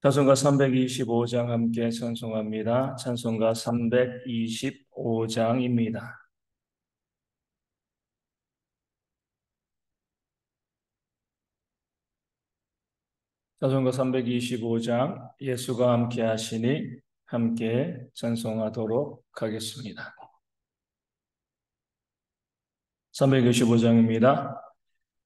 찬송가 325장 함께 찬송합니다. 찬송가 325장입니다. 찬송가 325장 예수가 함께 하시니 함께 찬송하도록 하겠습니다. 325장입니다.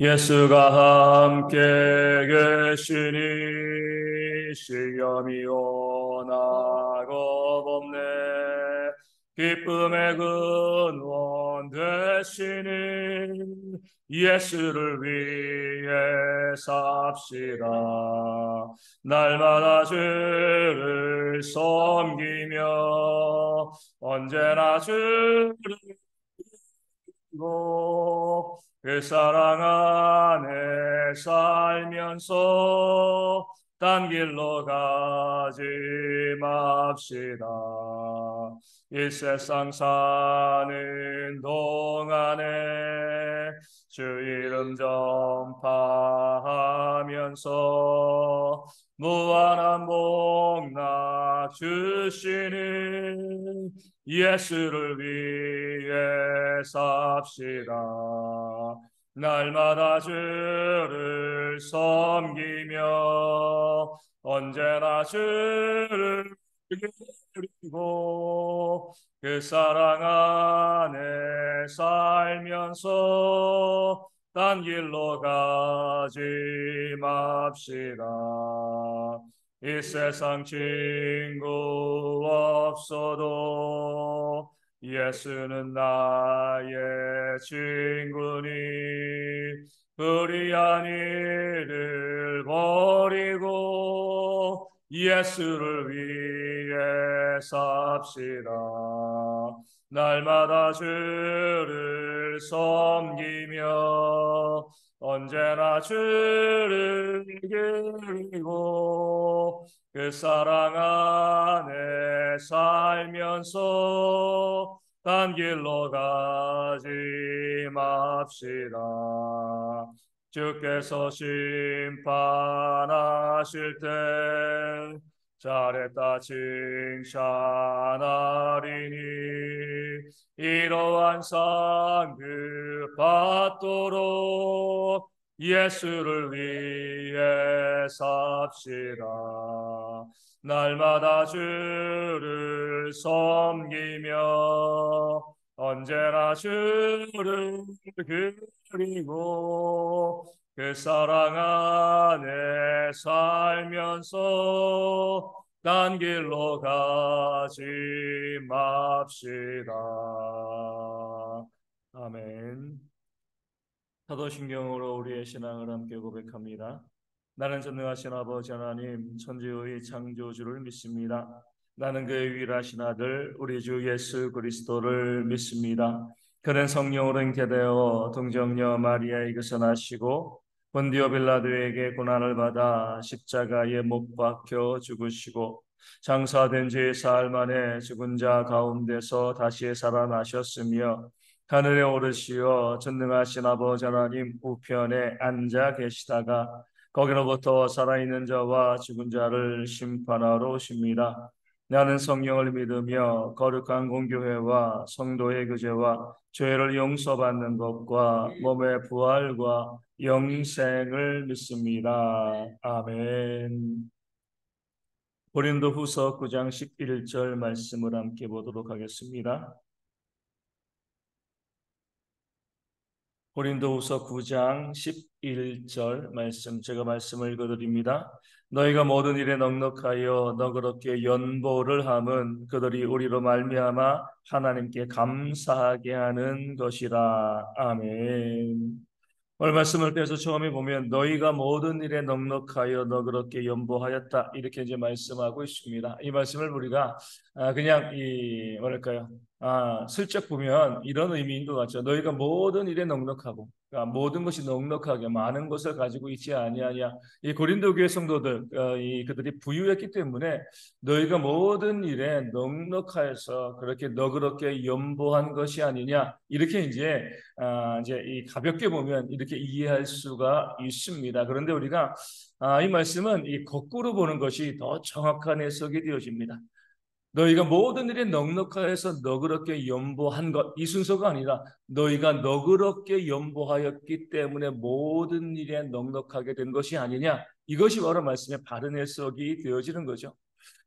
예수가 함께 계시니 시험이 원하고 없네. 기쁨의 근원 되시니 예수를 위해 삽시다. 날마다 주를 섬기며 언제나 주를 고 그 사랑 안에 살면서 딴 길로 가지 맙시다. 이 세상 사는 동안에 주 이름 전파하면서 무한한 복락 주시는 예수를 위해 삽시다. 날마다 주를 섬기며 언제나 주를 그리고 그 사랑 안에 살면서 딴 길로 가지 맙시다. 이 세상 친구 없어도 예수는 나의 친구니 불의한 일을 버리고 예수를 위해 삽시다. 날마다 주를 섬기며 언제나 주를 그리고 그 사랑 안에 살면서 딴 길로 가지 맙시다. 주께서 심판하실 때 잘했다 칭찬하리니 이러한 상급 받도록 예수를 위해 삽시다. 날마다 주를 섬기며 언제나 주를 그리고 그 사랑 안에 살면서 딴 길로 가지 맙시다. 아멘. 사도신경으로 우리의 신앙을 함께 고백합니다. 나는 전능하신 아버지 하나님 천지의 창조주를 믿습니다. 나는 그의 유일하신 아들 우리 주 예수 그리스도를 믿습니다. 그는 성령으로 잉태되어 동정녀 마리아에게서 나시고 본디오 빌라도에게 고난을 받아 십자가에 못 박혀 죽으시고 장사된 지 사흘 만에 죽은 자 가운데서 다시 살아나셨으며 하늘에 오르시어 전능하신 아버지 하나님 우편에 앉아 계시다가 거기로부터 살아있는 자와 죽은 자를 심판하러 오십니다. 나는 성령을 믿으며 거룩한 공교회와 성도의 교제와 죄를 용서받는 것과 몸의 부활과 영생을 믿습니다. 아멘. 고린도후서 9장 11절 말씀을 함께 보도록 하겠습니다. 고린도후서 9장 11절 말씀 제가 말씀을 읽어드립니다. 너희가 모든 일에 넉넉하여 너그럽게 연보를 함은 그들이 우리로 말미암아 하나님께 감사하게 하는 것이라. 아멘. 오늘 말씀을 빼서 처음에 보면 너희가 모든 일에 넉넉하여 너그럽게 연보하였다 이렇게 이제 말씀하고 있습니다. 이 말씀을 우리가 그냥 이 뭐랄까요? 슬쩍 보면 이런 의미인 것 같죠. 너희가 모든 일에 넉넉하고, 그러니까 모든 것이 넉넉하게 많은 것을 가지고 있지 아니하냐. 이 고린도 교회 성도들, 그들이 부유했기 때문에 너희가 모든 일에 넉넉하여서 그렇게 너그럽게 연보한 것이 아니냐. 이렇게 이제 이 가볍게 보면 이렇게 이해할 수가 있습니다. 그런데 우리가 이 말씀은 이 거꾸로 보는 것이 더 정확한 해석이 되어집니다. 너희가 모든 일에 넉넉하여서 너그럽게 연보한 것, 이 순서가 아니라 너희가 너그럽게 연보하였기 때문에 모든 일에 넉넉하게 된 것이 아니냐. 이것이 바로 말씀의 바른 해석이 되어지는 거죠.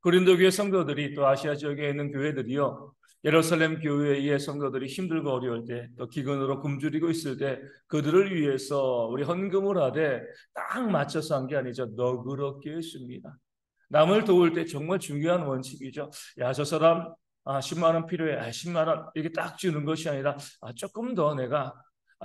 고린도 교회 성도들이, 또 아시아 지역에 있는 교회들이요, 예루살렘 교회의 성도들이 힘들고 어려울 때, 또 기근으로 굶주리고 있을 때 그들을 위해서 우리 헌금을 하되 딱 맞춰서 한 게 아니죠. 너그럽게 했습니다. 남을 도울 때 정말 중요한 원칙이죠. 야, 저 사람 10만 원 필요해. 10만 원 이렇게 딱 주는 것이 아니라 조금 더 내가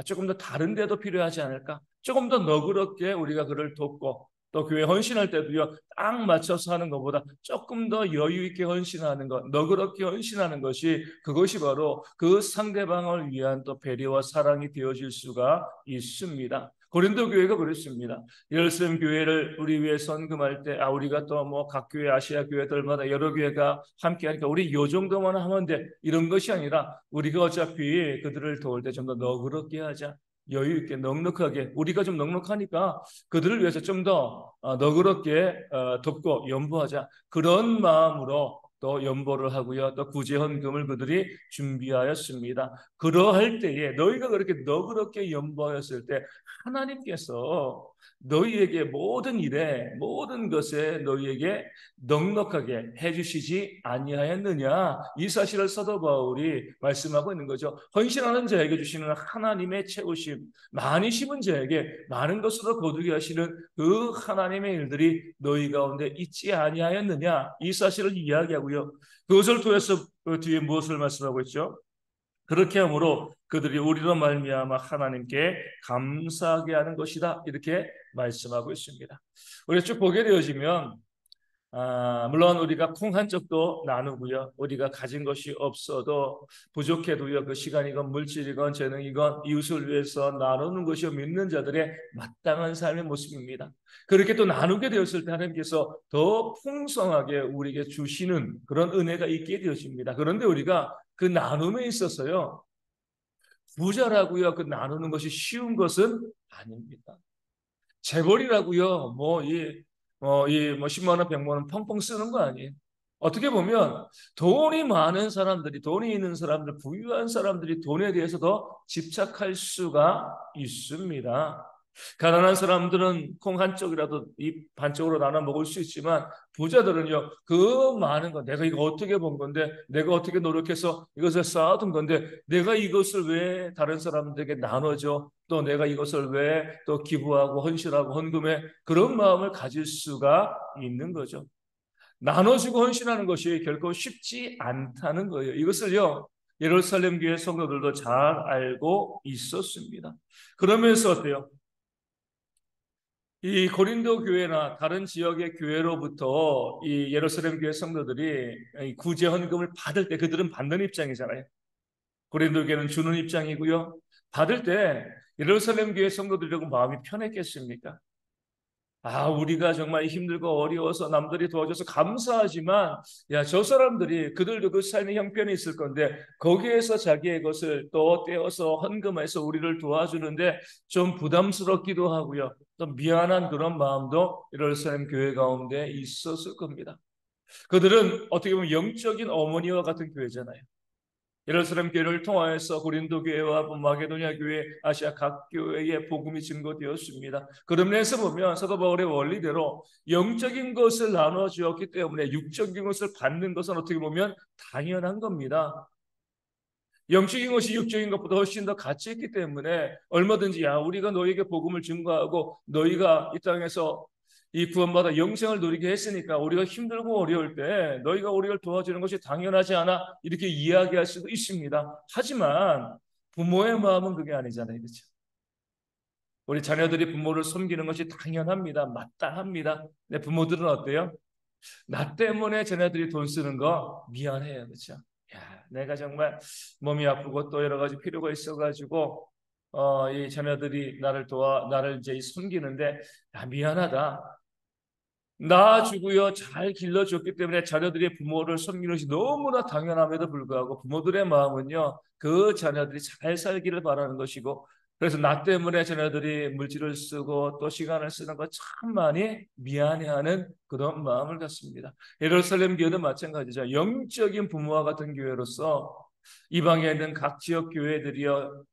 조금 더 다른 데도 필요하지 않을까? 조금 더 너그럽게 우리가 그를 돕고, 또 교회 헌신할 때도요, 딱 맞춰서 하는 것보다 조금 더 여유 있게 헌신하는 것, 너그럽게 헌신하는 것이, 그것이 바로 그 상대방을 위한 또 배려와 사랑이 되어질 수가 있습니다. 고린도 교회가 그랬습니다. 예루살렘 교회를 우리 위해 선금할 때, 우리가 또 뭐 각 교회, 아시아 교회들마다 여러 교회가 함께 하니까 우리 요 정도만 하면 돼, 이런 것이 아니라 우리가 어차피 그들을 도울 때 좀 더 너그럽게 하자, 여유 있게 넉넉하게, 우리가 좀 넉넉하니까 그들을 위해서 좀 더 너그럽게 돕고 연보하자, 그런 마음으로 또 연보를 하고요, 또 구제 헌금을 그들이 준비하였습니다. 그러할 때에, 너희가 그렇게 너그럽게 연보하였을 때 하나님께서 너희에게 모든 일에, 모든 것에 너희에게 넉넉하게 해주시지 아니하였느냐. 이 사실을 사도 바울이 말씀하고 있는 거죠. 헌신하는 자에게 주시는 하나님의 채우심, 많이 심은 자에게 많은 것으로 거두게 하시는 그 하나님의 일들이 너희 가운데 있지 아니하였느냐. 이 사실을 이야기하고요, 그것을 통해서 그 뒤에 무엇을 말씀하고 있죠? 그렇게 함으로 그들이 우리로 말미암아 하나님께 감사하게 하는 것이다, 이렇게 말씀하고 있습니다. 우리가 쭉 보게 되어지면, 물론 우리가 콩 한 쪽도 나누고요, 우리가 가진 것이 없어도 부족해도요, 그 시간이건 물질이건 재능이건 이웃을 위해서 나누는 것이 믿는 자들의 마땅한 삶의 모습입니다. 그렇게 또 나누게 되었을 때 하나님께서 더 풍성하게 우리에게 주시는 그런 은혜가 있게 되어집니다. 그런데 우리가 그 나눔에 있어서요, 부자라고요, 그 나누는 것이 쉬운 것은 아닙니다. 재벌이라고요, 뭐 10만 원, 100만 원 펑펑 쓰는 거 아니에요. 어떻게 보면 돈이 많은 사람들이, 돈이 있는 사람들, 부유한 사람들이 돈에 대해서 더 집착할 수가 있습니다. 가난한 사람들은 콩 한 쪽이라도 이 반쪽으로 나눠 먹을 수 있지만, 부자들은요, 그 많은 거, 내가 이거 어떻게 번 건데, 내가 어떻게 노력해서 이것을 쌓아둔 건데, 내가 이것을 왜 다른 사람들에게 나눠줘, 또 내가 이것을 왜 또 기부하고 헌신하고 헌금해, 그런 마음을 가질 수가 있는 거죠. 나눠주고 헌신하는 것이 결코 쉽지 않다는 거예요. 이것을요, 예루살렘 교회 성도들도 잘 알고 있었습니다. 그러면서 어때요? 이 고린도 교회나 다른 지역의 교회로부터 이 예루살렘 교회 성도들이 이 구제 헌금을 받을 때, 그들은 받는 입장이잖아요. 고린도 교회는 주는 입장이고요. 받을 때 예루살렘 교회 성도들이라고 마음이 편했겠습니까? 우리가 정말 힘들고 어려워서 남들이 도와줘서 감사하지만, 야, 저 사람들이, 그들도 그 삶의 형편이 있을 건데, 거기에서 자기의 것을 또 떼어서 헌금해서 우리를 도와주는데 좀 부담스럽기도 하고요, 또 미안한 그런 마음도 예루살렘 교회 가운데 있었을 겁니다. 그들은 어떻게 보면 영적인 어머니와 같은 교회잖아요. 예루살렘 교회를 통하여서 고린도 교회와 마게도냐 교회, 아시아 각 교회에 복음이 증거되었습니다. 그런 면에서 보면 사도 바울의 원리대로 영적인 것을 나눠 주었기 때문에 육적인 것을 받는 것은 어떻게 보면 당연한 겁니다. 영적인 것이 육적인 것보다 훨씬 더 가치 있기 때문에 얼마든지, 우리가 너희에게 복음을 증거하고 너희가 이 땅에서 이 구원받아 영생을 누리게 했으니까 우리가 힘들고 어려울 때 너희가 우리를 도와주는 것이 당연하지 않아, 이렇게 이야기할 수도 있습니다. 하지만 부모의 마음은 그게 아니잖아요, 그렇죠? 우리 자녀들이 부모를 섬기는 것이 당연합니다. 마땅합니다. 근데 부모들은 어때요? 나 때문에 자녀들이 돈 쓰는 거 미안해요, 그렇죠? 야, 내가 정말 몸이 아프고 또 여러 가지 필요가 있어가지고 이 자녀들이 나를 이제 섬기는데, 야, 미안하다. 낳아주고요, 잘 길러줬기 때문에 자녀들이 부모를 섬기는 것이 너무나 당연함에도 불구하고 부모들의 마음은요, 그 자녀들이 잘 살기를 바라는 것이고, 그래서 나 때문에 자녀들이 물질을 쓰고 또 시간을 쓰는 거 참 많이 미안해하는 그런 마음을 갖습니다. 예루살렘 교회도 마찬가지죠. 영적인 부모와 같은 교회로서 이방에 있는 각 지역 교회들이요,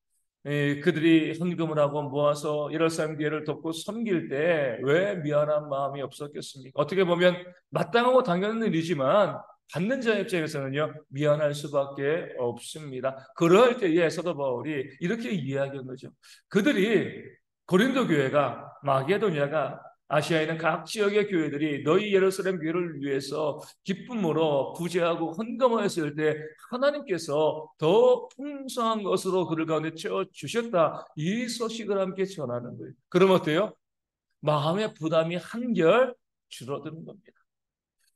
그들이 헌금을 하고 모아서 예루살렘 교회를 돕고 섬길 때 왜 미안한 마음이 없었겠습니까? 어떻게 보면 마땅하고 당연한 일이지만 받는 자 입장에서는요, 미안할 수밖에 없습니다. 그럴 때에 사도 바울이 이렇게 이야기한 거죠. 그들이, 고린도 교회가, 마게도냐가, 아시아에 있는 각 지역의 교회들이 너희 예루살렘 교회를 위해서 기쁨으로 구제하고 헌금하였을 때 하나님께서 더 풍성한 것으로 그들 가운데 채워 주셨다, 이 소식을 함께 전하는 거예요. 그럼 어때요? 마음의 부담이 한결 줄어드는 겁니다.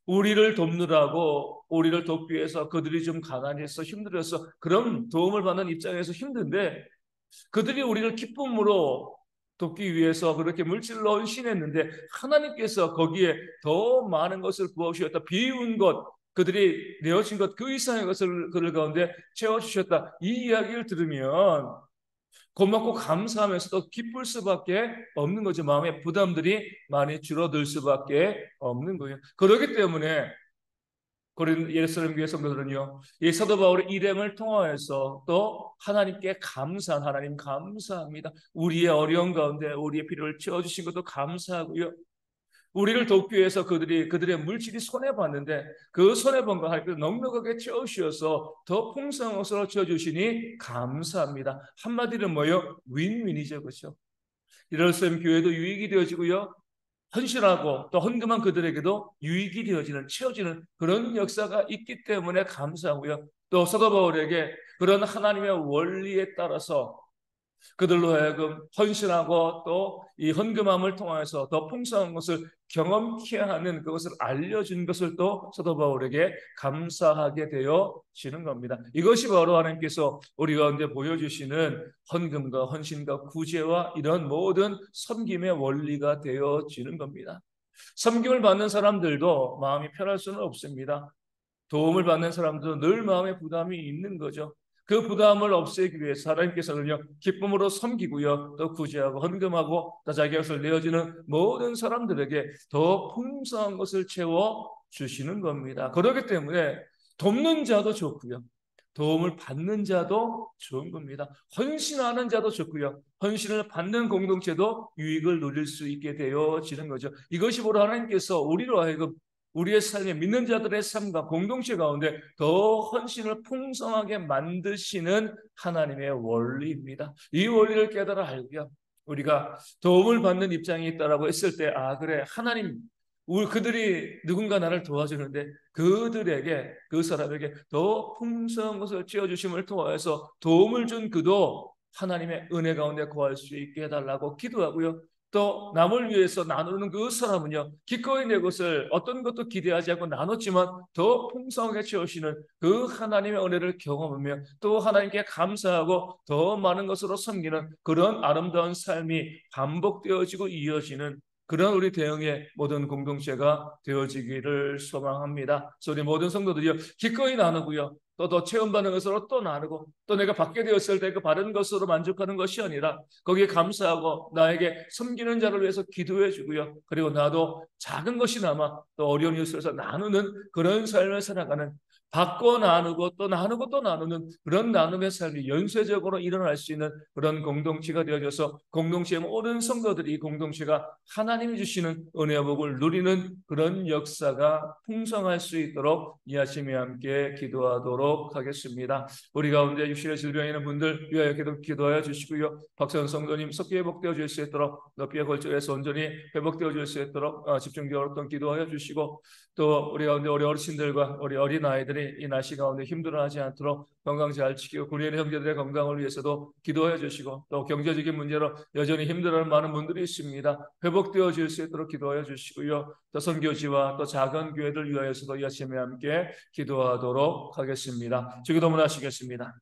우리를 돕느라고, 우리를 돕기 위해서 그들이 좀 가난해서 힘들어서 그럼 도움을 받는 입장에서 힘든데, 그들이 우리를 기쁨으로 돕기 위해서 그렇게 물질로 헌신했는데 하나님께서 거기에 더 많은 것을 부어주셨다. 비운 것, 그들이 내어진 것 그 이상의 것을 그들 가운데 채워주셨다. 이 이야기를 들으면 고맙고 감사하면서도 기쁠 수밖에 없는 거죠. 마음의 부담들이 많이 줄어들 수밖에 없는 거예요. 그렇기 때문에 예루살렘 교회 성도들은요, 이 사도 바울의 일행을 통하여서 또 하나님께 감사한, 하나님 감사합니다. 우리의 어려운 가운데 우리의 필요를 채워주신 것도 감사하고요. 우리를 돕기 위해서 그들의 물질이 손해봤는데 그 손해본 거 할 때 넉넉하게 채우셔서 더 풍성한 것으로 채워주시니 감사합니다. 한마디로 뭐요? 윈윈이죠, 그렇죠? 예루살렘 교회도 유익이 되어지고요, 헌신하고 또 헌금한 그들에게도 유익이 되어지는, 채워지는 그런 역사가 있기 때문에 감사하고요. 또 사도 바울에게 그런 하나님의 원리에 따라서 그들로 하여금 헌신하고 또 이 헌금함을 통해서 더 풍성한 것을 경험케 하는 그것을 알려준 것을 또 사도 바울에게 감사하게 되어지는 겁니다. 이것이 바로 하나님께서 우리 가운데 보여주시는 헌금과 헌신과 구제와 이런 모든 섬김의 원리가 되어지는 겁니다. 섬김을 받는 사람들도 마음이 편할 수는 없습니다. 도움을 받는 사람들은 늘 마음에 부담이 있는 거죠. 그 부담을 없애기 위해서 하나님께서는요, 기쁨으로 섬기고요, 또 구제하고 헌금하고 또 자기 것을 내어주는 모든 사람들에게 더 풍성한 것을 채워 주시는 겁니다. 그렇기 때문에 돕는 자도 좋고요, 도움을 받는 자도 좋은 겁니다. 헌신하는 자도 좋고요, 헌신을 받는 공동체도 유익을 누릴 수 있게 되어지는 거죠. 이것이 바로 하나님께서 우리로 하여금 우리의 삶에, 믿는 자들의 삶과 공동체 가운데 더 헌신을 풍성하게 만드시는 하나님의 원리입니다. 이 원리를 깨달아 알고요, 우리가 도움을 받는 입장이 있다라고 했을 때, 아 그래, 하나님, 그들이 누군가 나를 도와주는데 그들에게, 그 사람에게 더 풍성한 것을 지어주심을 통하여서 도움을 준 그도 하나님의 은혜 가운데 거할 수 있게 해달라고 기도하고요, 또 남을 위해서 나누는 그 사람은요, 기꺼이 내 것을 어떤 것도 기대하지 않고 나눴지만 더 풍성하게 채우시는 그 하나님의 은혜를 경험하며 또 하나님께 감사하고 더 많은 것으로 섬기는 그런 아름다운 삶이 반복되어지고 이어지는 그런 우리 대형의 모든 공동체가 되어지기를 소망합니다. 그래서 우리 모든 성도들이요, 기꺼이 나누고요, 또 더 체험받는 것으로 또 나누고, 또 내가 받게 되었을 때 그 바른 것으로 만족하는 것이 아니라 거기에 감사하고 나에게 섬기는 자를 위해서 기도해 주고요, 그리고 나도 작은 것이나마 또 어려운 일에서 나누는 그런 삶을 살아가는, 받고 나누고 또 나누고 또 나누는 그런 나눔의 삶이 연쇄적으로 일어날 수 있는 그런 공동체가 되어져서 공동체의 모든 성도들이 이 공동체가 하나님이 주시는 은혜와 복을 누리는 그런 역사가 풍성할 수 있도록 이 아침에 함께 기도하도록 하겠습니다. 우리 가운데 육신의 질병이 있는 분들 위하여 기도하여 주시고요, 박선 성도님 속히 회복되어 줄 수 있도록, 높이에 걸쳐서 온전히 회복되어 줄 수 있도록 집중되어 기도하여 주시고, 또 우리 가운데 우리 어르신들과 우리 어린아이들이 형제들이 이 날씨 가운데 힘들어하지 않도록 건강 잘 지키고 우리 형제들의 건강을 위해서도 기도해 주시고 또 경제적인 문제로 여전히 힘들어하는 많은 분들이 있습니다. 회복되어 질 수 있도록 기도해 주시고요. 또 선교지와 또 작은 교회들 위하여서도 이 아침에 함께 기도하도록 하겠습니다. 주기도문 하시겠습니다.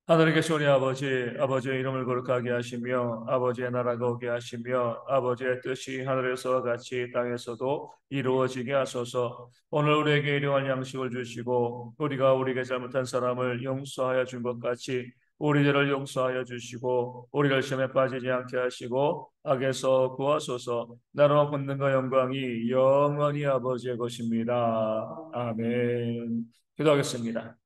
하늘에 계신 우리 아버지, 아버지의 이름을 거룩하게 하시며 아버지의 나라가 오게 하시며 아버지의 뜻이 하늘에서와 같이 땅에서도 이루어지게 하소서. 오늘 우리에게 일용할 양식을 주시고 우리가 우리에게 잘못한 사람을 용서하여 준 것 같이 우리 죄를 용서하여 주시고 우리를 시험에 빠지지 않게 하시고 악에서 구하소서. 나라와 권능과 영광이 영원히 아버지의 것입니다. 아멘. 기도하겠습니다.